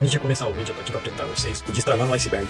Antes de começar o vídeo, eu tô aqui pra apresentar vocês o Destravando o Iceberg.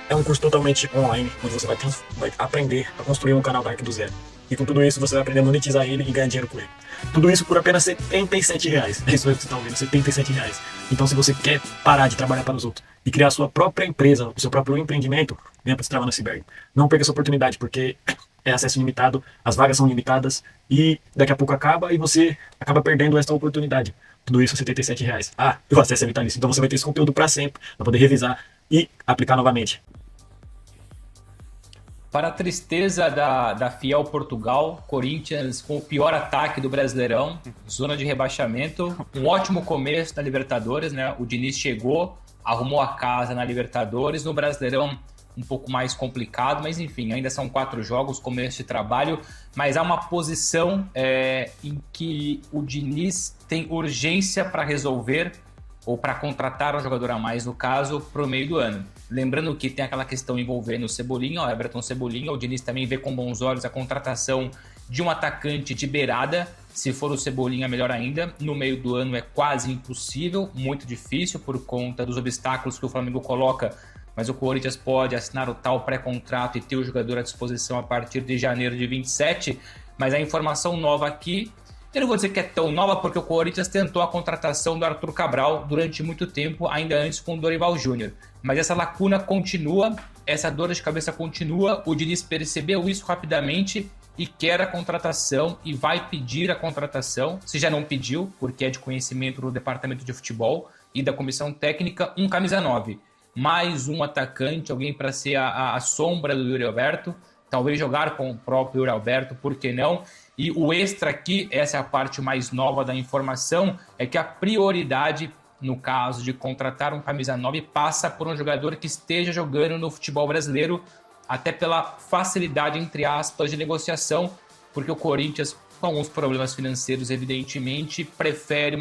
É um curso totalmente online, onde você vai aprender a construir um canal Dark do zero. E com tudo isso, você vai aprender a monetizar ele e ganhar dinheiro com ele. Tudo isso por apenas R$ 77. É isso mesmo que você tá ouvindo, R$ 77. Então, se você quer parar de trabalhar para os outros e criar a sua própria empresa, o seu próprio empreendimento, venha para Destravando o Iceberg. Não perca essa oportunidade, porque é acesso limitado, as vagas são limitadas e daqui a pouco acaba e você acaba perdendo essa oportunidade. Tudo isso R$ 77. Ah, e o acesso é vitalício. Então você vai ter esse conteúdo para sempre, para poder revisar e aplicar novamente. Para a tristeza da fiel Portugal, Corinthians com o pior ataque do Brasileirão, zona de rebaixamento, um ótimo começo na Libertadores, né? O Diniz chegou, arrumou a casa na Libertadores, no Brasileirão um pouco mais complicado, mas enfim, ainda são 4 jogos, começo de trabalho, mas há uma posição em que o Diniz tem urgência para resolver ou para contratar um jogador a mais, no caso, para o meio do ano. Lembrando que tem aquela questão envolvendo o Cebolinha, o Everton Cebolinha, o Diniz também vê com bons olhos a contratação de um atacante de beirada, se for o Cebolinha melhor ainda, no meio do ano é quase impossível, muito difícil por conta dos obstáculos que o Flamengo coloca, mas o Corinthians pode assinar o tal pré-contrato e ter o jogador à disposição a partir de janeiro de 27, mas a informação nova aqui, eu não vou dizer que é tão nova, porque o Corinthians tentou a contratação do Arthur Cabral durante muito tempo, ainda antes com o Dorival Júnior. Mas essa lacuna continua, essa dor de cabeça continua, o Diniz percebeu isso rapidamente e quer a contratação e vai pedir a contratação, se já não pediu, porque é de conhecimento do departamento de futebol e da comissão técnica, um camisa 9. Mais um atacante, alguém para ser a sombra do Yuri Alberto, talvez jogar com o próprio Yuri Alberto, por que não? E o extra aqui, essa é a parte mais nova da informação, é que a prioridade, no caso de contratar um camisa 9, passa por um jogador que esteja jogando no futebol brasileiro, até pela facilidade, entre aspas, de negociação, porque o Corinthians, com alguns problemas financeiros, evidentemente, prefere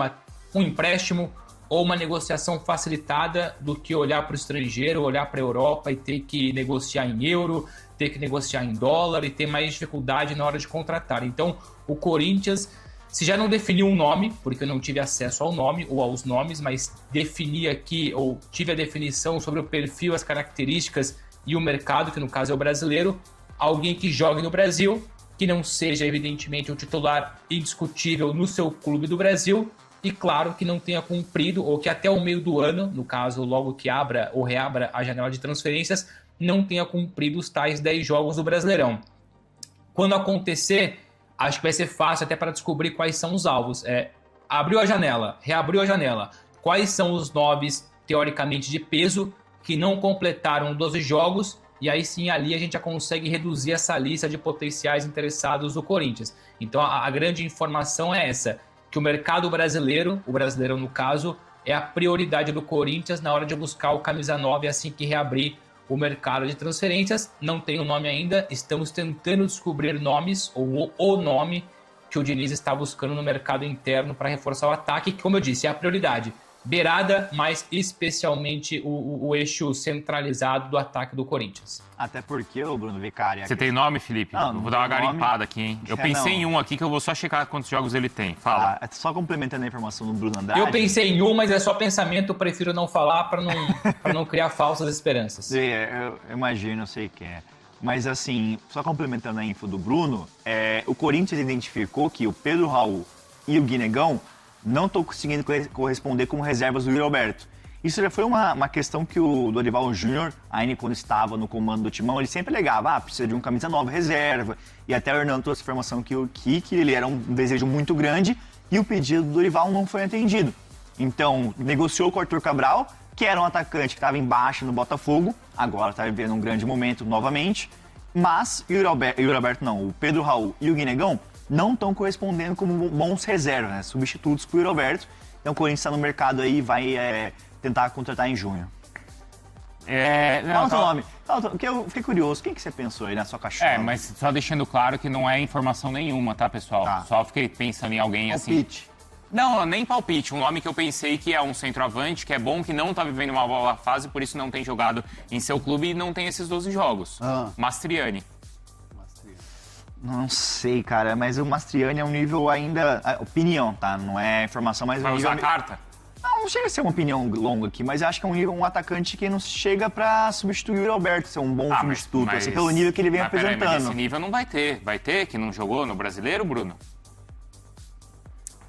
um empréstimo ou uma negociação facilitada do que olhar para o estrangeiro, olhar para a Europa e ter que negociar em euro, ter que negociar em dólar e ter mais dificuldade na hora de contratar. Então, o Corinthians, se já não definiu um nome, porque eu não tive acesso ao nome ou aos nomes, mas defini aqui, ou tive a definição sobre o perfil, as características e o mercado, que no caso é o brasileiro, alguém que jogue no Brasil, que não seja, evidentemente, o titular indiscutível no seu clube do Brasil, e claro que não tenha cumprido, ou que até o meio do ano, no caso logo que abra ou reabra a janela de transferências, não tenha cumprido os tais 10 jogos do Brasileirão. Quando acontecer, acho que vai ser fácil até para descobrir quais são os alvos. Abriu a janela, reabriu a janela, quais são os 9 teoricamente de peso que não completaram 12 jogos, e aí sim ali a gente já consegue reduzir essa lista de potenciais interessados do Corinthians. Então a grande informação é essa, que o mercado brasileiro, o Brasileirão no caso, é a prioridade do Corinthians na hora de buscar o camisa 9 assim que reabrir o mercado de transferências. Não tem o nome ainda, estamos tentando descobrir nomes, ou o nome que o Diniz está buscando no mercado interno para reforçar o ataque, que, como eu disse, é a prioridade. Beirada, mas especialmente o eixo centralizado do ataque do Corinthians. Até porque, o Bruno Vicari... Você tem nome, Felipe? Não, eu vou dar uma garimpada aqui, hein? Eu pensei em um aqui que eu vou só checar quantos jogos ele tem. Fala. Só complementando a informação do Bruno Andrade... Eu pensei em um, mas é só pensamento, eu prefiro não falar para não criar falsas esperanças. Eu imagino, eu sei que é. Mas assim, só complementando a info do Bruno, o Corinthians identificou que o Pedro Raul e o Guinegão não estão conseguindo corresponder como reservas do Yuri Alberto. Isso já foi uma questão que o Dorival Júnior, ainda quando estava no comando do Timão, ele sempre alegava, precisa de um camisa 9 reserva. E até o Hernando trouxe a informação que o Kiki, ele era um desejo muito grande e o pedido do Dorival não foi atendido. Então, negociou com o Arthur Cabral, que era um atacante que estava embaixo no Botafogo, agora está vivendo um grande momento novamente, mas o Pedro Raul e o Guinegão não estão correspondendo como bons reservas, né? Substitutos para o Yuri Alberto. Então o Corinthians está no mercado aí e vai tentar contratar em junho. Fala o seu nome. Porque eu fiquei curioso, quem que você pensou aí na sua caixinha? Mas só deixando claro que não é informação nenhuma, tá, pessoal? Tá. Só fiquei pensando em alguém Palpite. assim... Não, nem palpite. Um nome que eu pensei que é um centroavante, que é bom, que não tá vivendo uma boa fase, por isso não tem jogado em seu clube e não tem esses 12 jogos. Mastriani. Não sei, cara, mas o Mastriani é um nível ainda... opinião, tá? Não é informação, mas... Vai usar a carta? Não chega a ser uma opinião longa aqui, mas acho que é um atacante que não chega pra substituir o Alberto, ser um bom substituto, assim, pelo nível que ele vem apresentando. Mas esse nível não vai ter. Vai ter, que não jogou no Brasileiro, Bruno?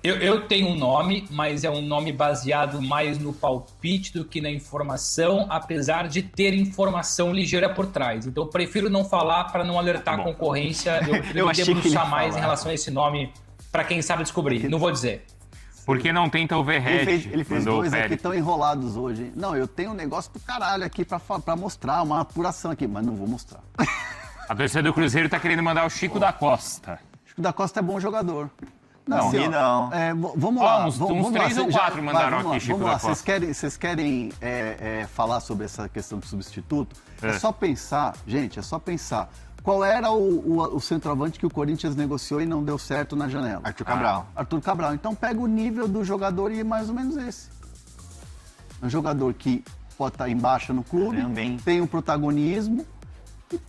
Eu tenho um nome, mas é um nome baseado mais no palpite do que na informação, apesar de ter informação ligeira por trás. Então eu prefiro não falar para não alertar a concorrência. Eu me debruçar mais em relação a esse nome, para quem sabe descobrir. Não vou dizer. Porque não tenta overhead. Ele fez dois aqui, estão enrolados hoje. Não, eu tenho um negócio do caralho aqui pra mostrar, uma apuração aqui, mas não vou mostrar. A torcida do Cruzeiro tá querendo mandar o Chico da Costa. Chico da Costa é bom jogador. Não, assim, não. Vamos lá. Uns vamos 3 lá, ou 4 mandaram aqui, Chico da Costa. Vocês querem falar sobre essa questão do substituto? É só pensar, gente, qual era o centroavante que o Corinthians negociou e não deu certo na janela? Arthur Cabral. Arthur Cabral. Então pega o nível do jogador e é mais ou menos esse. Um jogador que pode estar em baixa no clube, Também. tem um protagonismo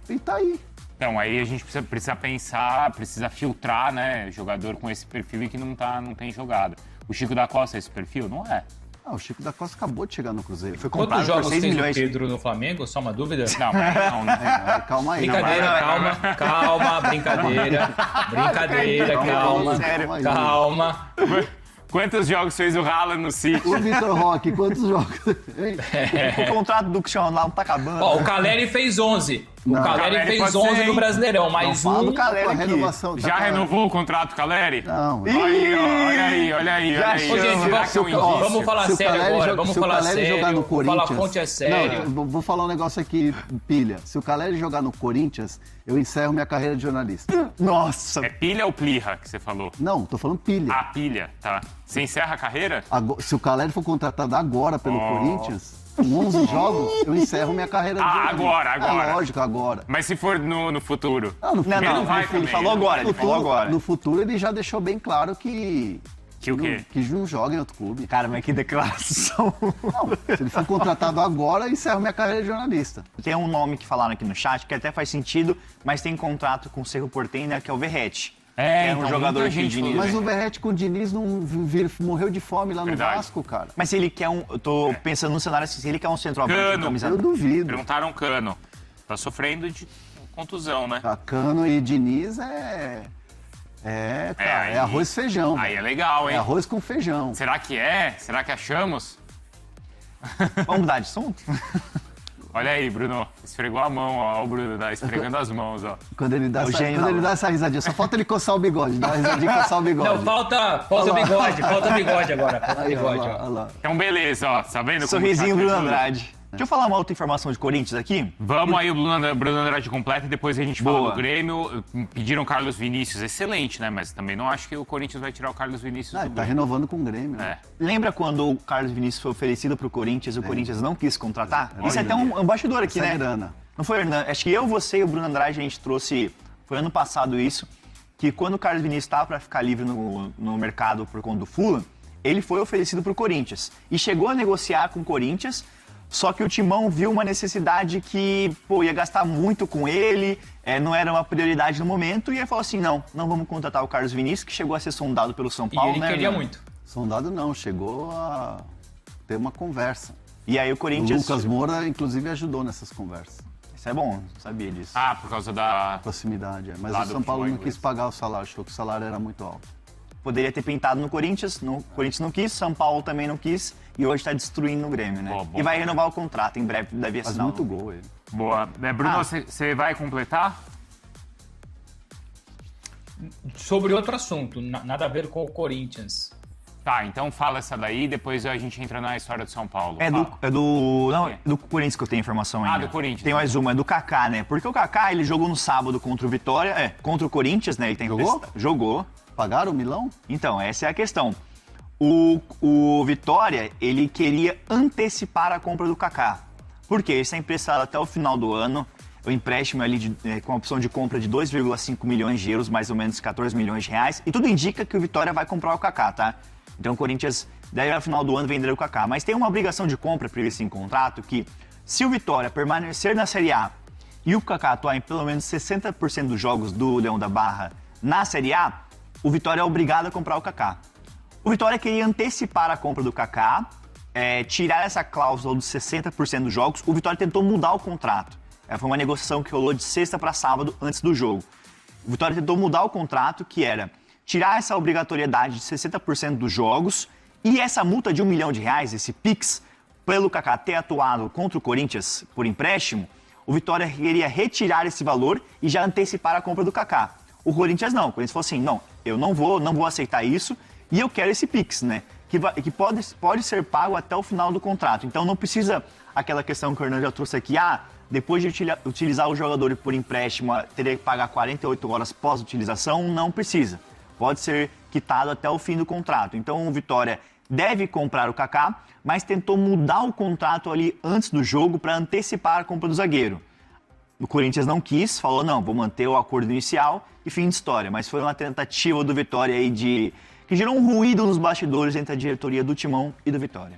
e tá aí. Então, aí a gente precisa pensar, precisa filtrar, né? Jogador com esse perfil e que não tem jogado. O Chico da Costa é esse perfil? Não é. O Chico da Costa acabou de chegar no Cruzeiro. Foi Quantos comprado por jogos 6 fez milhões. o Pedro no Flamengo? Só uma dúvida? Não, não, né? Calma aí. Brincadeira, calma, brincadeira, calma, Sério. calma. Quantos jogos fez o Haaland no City? O Vitor Roque, quantos jogos? O contrato do Cristiano Ronaldo tá acabando. Ó, o Caleri fez 11. O Caleri Caleri fez pode 11 ser, no hein? Brasileirão, mais fala um. do Caleri Com a aqui. renovação. tá Já falando. renovou o contrato, Caleri? Não. Olha aí, olha aí. Já Olha aí. Ô, gente, Será que é um indício? vamos falar Se o sério Caleri agora, joga- vamos se o falar Caleri jogar sério. no Vou falar a Corinthians- fonte é sério. Não, vou falar um negócio aqui, pilha. Se o Caleri jogar no Corinthians, eu encerro minha carreira de jornalista. Nossa. É pilha ou plirra que você falou? Não, tô falando pilha. Ah, pilha, tá. Você encerra a carreira? Se o Caleri for contratado agora pelo Corinthians, com 11 jogos, eu encerro minha carreira de jornalista. agora. Lógico, agora. Mas se for no futuro? Não, no Não, Ele não vai ele também, falou né? agora, ele falou agora. No futuro, ele já deixou bem claro que Que o quê? que não joga em outro clube. Cara, mas que declaração. Não, se ele for contratado agora, eu encerro minha carreira de jornalista. Tem um nome que falaram aqui no chat que até faz sentido, mas tem contrato com o Cerro Porteño, né, que é o Verratti. É, É um então, jogador muita gente que falou Mas bem. o Verratti com o Diniz não morreu de fome lá no Verdade. Vasco, cara. Mas se ele quer eu tô pensando no cenário assim, se ele quer um centroavante Cano. com camisa... Eu duvido. Perguntaram Cano. Tá sofrendo de contusão, né? Cano e Diniz cara, aí- é arroz e feijão. Aí velho. é legal, É hein? arroz com feijão. Será que é? Será que achamos? Vamos mudar de assunto? Olha aí, Bruno. Esfregou a mão, ó. O Bruno tá esfregando as mãos, ó. Quando ele dá, É o essa, gênio quando da ele hora. dá essa risadinha, só falta ele coçar o bigode, dá uma risadinha e coçar o bigode. Não, falta o bigode, falta o bigode agora. Falta o Aí, bigode, olha lá, ó. olha lá. Então, beleza, ó. Tá vendo? como Sorrisinho tá Bruno tudo? Andrade. Deixa eu falar uma outra informação de Corinthians aqui. Vamos aí, o Bruno Andrade completa e depois a gente fala Boa. do Grêmio. Pediram Carlos Vinícius, excelente, né? Mas também não acho que o Corinthians vai tirar o Carlos Vinícius Ah, do ele tá Grêmio. renovando com o Grêmio. né? É. Lembra quando o Carlos Vinícius foi oferecido pro Corinthians e o Corinthians não quis contratar? Isso é Olha, até um bastidor aqui, essa né? grana. Não foi, Hernan? Acho que eu, você e o Bruno Andrade, a gente trouxe, foi ano passado isso, que quando o Carlos Vinícius estava para ficar livre no mercado por conta do Fulham, ele foi oferecido pro Corinthians. E chegou a negociar com o Corinthians, só que o Timão viu uma necessidade que, ia gastar muito com ele, não era uma prioridade no momento, e ele falou assim, não vamos contratar o Carlos Vinícius, que chegou a ser sondado pelo São E Paulo, ele né, queria Hernan? muito. Sondado não, chegou a ter uma conversa. E aí o O Corinthians... Lucas Moura, inclusive, ajudou nessas conversas. Isso é bom, não sabia disso. Ah, por causa da... Proximidade, Mas Lá o do São Paulo futebol não quis inglês. pagar o salário, achou que o salário era muito alto. Poderia ter pintado no Corinthians não quis, São Paulo também não quis, e hoje está destruindo o Grêmio, né? Boa, bom. E vai renovar o contrato, em breve deve Faz assinar. muito gol ele. Boa. Bruno, Ah. você vai completar? Sobre outro assunto, nada a ver com o Corinthians. Tá, então fala essa daí, depois a gente entra na história do São Paulo. É Fala. do Corinthians que eu tenho informação ainda. do Corinthians. Tem mais uma, é do Kaká, né? Porque o Kaká, ele jogou no sábado contra o Vitória, contra o Corinthians, né? Ele tem Jogou? Jogou. Pagaram o Milão? Então, essa é a questão. O Vitória, ele queria antecipar a compra do Kaká. Por quê? Ele está emprestado até o final do ano. O empréstimo ali com a opção de compra de 2,5 milhões de euros, mais ou menos 14 milhões de reais. E tudo indica que o Vitória vai comprar o Kaká, tá? Então o Corinthians deve, ao final do ano, vender o Kaká. Mas tem uma obrigação de compra prevista em contrato que, se o Vitória permanecer na Série A e o Kaká atuar em pelo menos 60% dos jogos do Leão da Barra na Série A, o Vitória é obrigado a comprar o Kaká. O Vitória queria antecipar a compra do Kaká, tirar essa cláusula dos 60% dos jogos. O Vitória tentou mudar o contrato. Foi uma negociação que rolou de sexta para sábado antes do jogo. O Vitória tentou mudar o contrato, que era tirar essa obrigatoriedade de 60% dos jogos e essa multa de R$1 milhão, esse PIX, pelo Kaká ter atuado contra o Corinthians por empréstimo. O Vitória queria retirar esse valor e já antecipar a compra do Kaká. O Corinthians não. O Corinthians falou assim, não, eu não vou aceitar isso e eu quero esse PIX, né? Que pode ser pago até o final do contrato. Então não precisa aquela questão que o Hernando já trouxe aqui, depois de utilizar o jogador por empréstimo, teria que pagar 48 horas pós-utilização, não precisa. Pode ser quitado até o fim do contrato. Então o Vitória deve comprar o Kaká, mas tentou mudar o contrato ali antes do jogo para antecipar a compra do zagueiro. O Corinthians não quis, falou, não, vou manter o acordo inicial e fim de história. Mas foi uma tentativa do Vitória aí que gerou um ruído nos bastidores entre a diretoria do Timão e do Vitória.